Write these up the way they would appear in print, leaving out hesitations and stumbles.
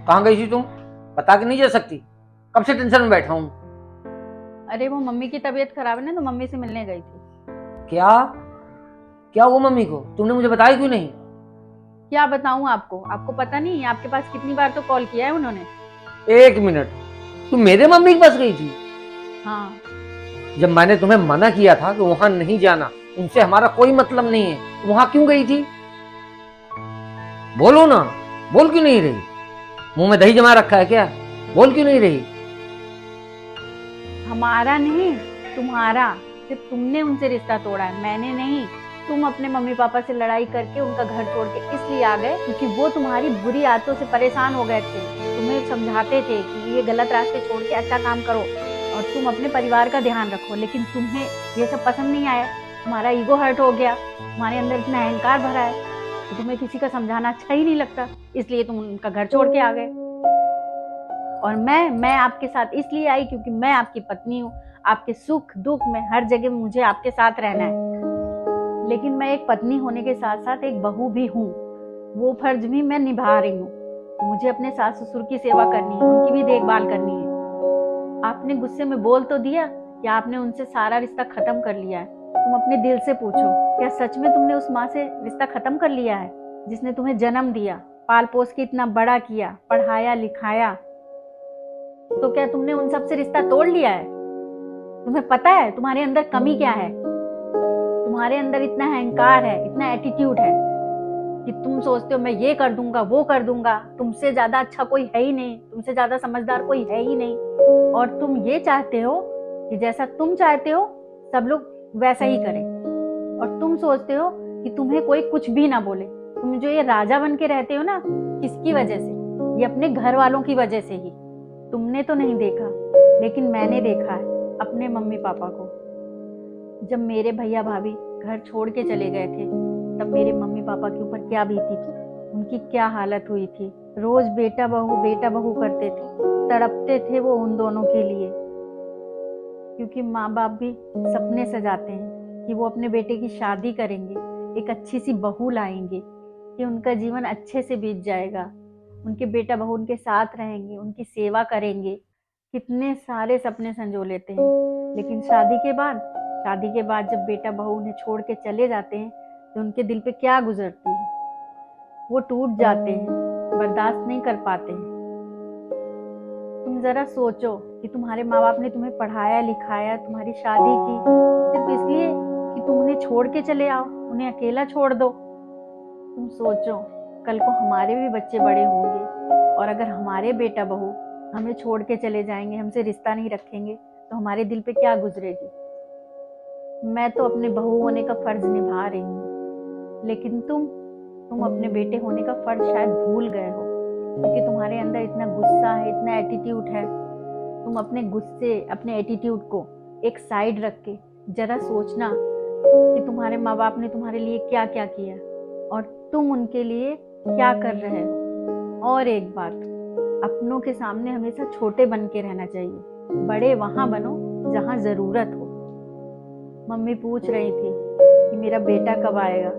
कहाँ गई थी तुम? बता के नहीं जा सकती? कब से टेंशन में बैठा हूँ। अरे वो मम्मी की तबीयत खराब है ना, तो मम्मी से मिलने गई थी। क्या? क्या हुआ मम्मी को? तुमने मुझे बताया क्यों नहीं? क्या बताऊं आपको? आपको पता नहीं है? आपके पास कितनी बार तो कॉल किया है उन्होंने। एक मिनट, तुम मेरे मम्मी के पास गई थी? हाँ। जब मैंने तुम्हें मना किया था कि वहां नहीं जाना, उनसे हमारा कोई मतलब नहीं है, तो वहां क्यों गई थी? बोलो ना। बोल क्यों नहीं रही? मुंह में दही जमा रखा है क्या? बोल क्यों नहीं रही? हमारा नहीं, तुम्हारा। सिर्फ तुमने उनसे रिश्ता तोड़ा है, मैंने नहीं। तुम अपने मम्मी पापा से लड़ाई करके उनका घर छोड़ के इसलिए आ गए क्योंकि वो तुम्हारी बुरी आदतों से परेशान हो गए थे। तुम्हें समझाते थे कि ये गलत रास्ते छोड़ के अच्छा काम करो और तुम अपने परिवार का ध्यान रखो, लेकिन तुम्हें ये सब पसंद नहीं आया। तुम्हारा ईगो हर्ट हो गया, तुम्हारे अंदर इतना अहंकार भरा है कि तुम्हें किसी का समझाना अच्छा ही नहीं लगता, इसलिए तुम उनका घर छोड़ के आ गए। और मैं आपके साथ इसलिए आई क्योंकि मैं आपकी पत्नी हूँ। आपके सुख दुख में हर जगह मुझे आपके साथ रहना है, लेकिन मैं एक पत्नी होने के साथ साथ एक बहू भी हूँ। वो फर्ज भी मैं निभा रही हूँ कि मुझे अपने सास ससुर की सेवा करनी है, उनकी भी देखभाल करनी है। आपने गुस्से में बोल तो दिया कि आपने उनसे सारा रिश्ता खत्म कर लिया है। तुम अपने दिल से पूछो, क्या सच में तुमने उस माँ से रिश्ता खत्म कर लिया है जिसने तुम्हें जन्म दिया, पाल पोस के इतना बड़ा किया, पढ़ाया लिखाया? तो क्या तुमने उन सब से रिश्ता तोड़ लिया है? तुम्हें पता है तुम्हारे अंदर कमी क्या है? तुम्हारे अंदर इतना अहंकार है, इतना एटीट्यूड है कि तुम सोचते हो मैं ये कर दूंगा वो कर दूंगा, तुमसे ज्यादा अच्छा कोई है ही नहीं, तुमसे ज्यादा समझदार कोई है ही नहीं। और तुम ये चाहते हो कि जैसा तुम चाहते हो सब लोग वैसा ही करें। और तुम सोचते हो कि तुम्हें कोई कुछ भी ना बोले। तुम जो ये राजा बन के रहते हो ना, किसकी वजह से? ये अपने घर वालों की वजह से ही। तुमने तो नहीं देखा, लेकिन मैंने देखा है अपने मम्मी पापा को। जब मेरे भैया भाभी घर छोड़ के चले गए थे, तब मेरे मम्मी पापा के ऊपर क्या बीती थी, उनकी क्या हालत हुई थी। रोज बेटा बहू करते थे, तड़पते थे वो उन दोनों के लिए। क्योंकि माँ बाप भी सपने सजाते हैं कि वो अपने बेटे की शादी करेंगे, एक अच्छी सी बहू लाएंगे कि उनका जीवन अच्छे से बीत जाएगा, उनके बेटा बहू उनके साथ रहेंगे, उनकी सेवा करेंगे। कितने सारे सपने संजो लेते हैं, लेकिन शादी के बाद जब बेटा बहू उन्हें छोड़ के चले जाते हैं तो उनके दिल पे क्या गुजरती है। वो टूट जाते हैं, बर्दाश्त नहीं कर पाते हैं। तुम जरा सोचो कि तुम्हारे माँ बाप ने तुम्हें पढ़ाया लिखाया, तुम्हारी शादी की, सिर्फ इसलिए कि तुम उन्हें छोड़ के चले आओ, उन्हें अकेला छोड़ दो। तुम सोचो, कल को हमारे भी बच्चे बड़े होंगे और अगर हमारे बेटा बहू हमें छोड़ के चले जाएंगे, हमसे रिश्ता नहीं रखेंगे, तो हमारे दिल पे क्या गुजरेगी। मैं तो अपने बहू होने का फर्ज निभा रही हूँ, लेकिन तुम अपने बेटे होने का फर्ज शायद भूल गए हो, क्योंकि तुम्हारे अंदर इतना गुस्सा है, इतना एटीट्यूड है। तुम अपने गुस्से, अपने एटीट्यूड को एक साइड रख के जरा सोचना कि तुम्हारे माँ बाप ने तुम्हारे लिए क्या क्या किया और तुम उनके लिए क्या कर रहे हो। और एक बात, अपनों के सामने हमेशा छोटे बन के रहना चाहिए, बड़े वहां बनो जहां जरूरत हो। मम्मी पूछ रही थी कि मेरा बेटा कब आएगा।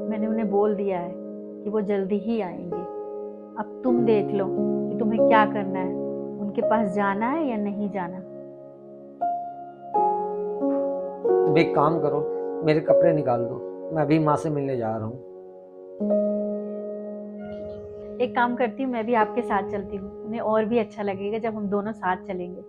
मैंने उन्हें बोल दिया है कि वो जल्दी ही आएंगे। अब तुम देख लो कि तुम्हें क्या करना है, उनके पास जाना है या नहीं जाना। तुम एक काम करो, मेरे कपड़े निकाल दो, मैं अभी माँ से मिलने जा रहा हूँ। एक काम करती हूँ, मैं भी आपके साथ चलती हूँ, उन्हें और भी अच्छा लगेगा जब हम दोनों साथ चलेंगे।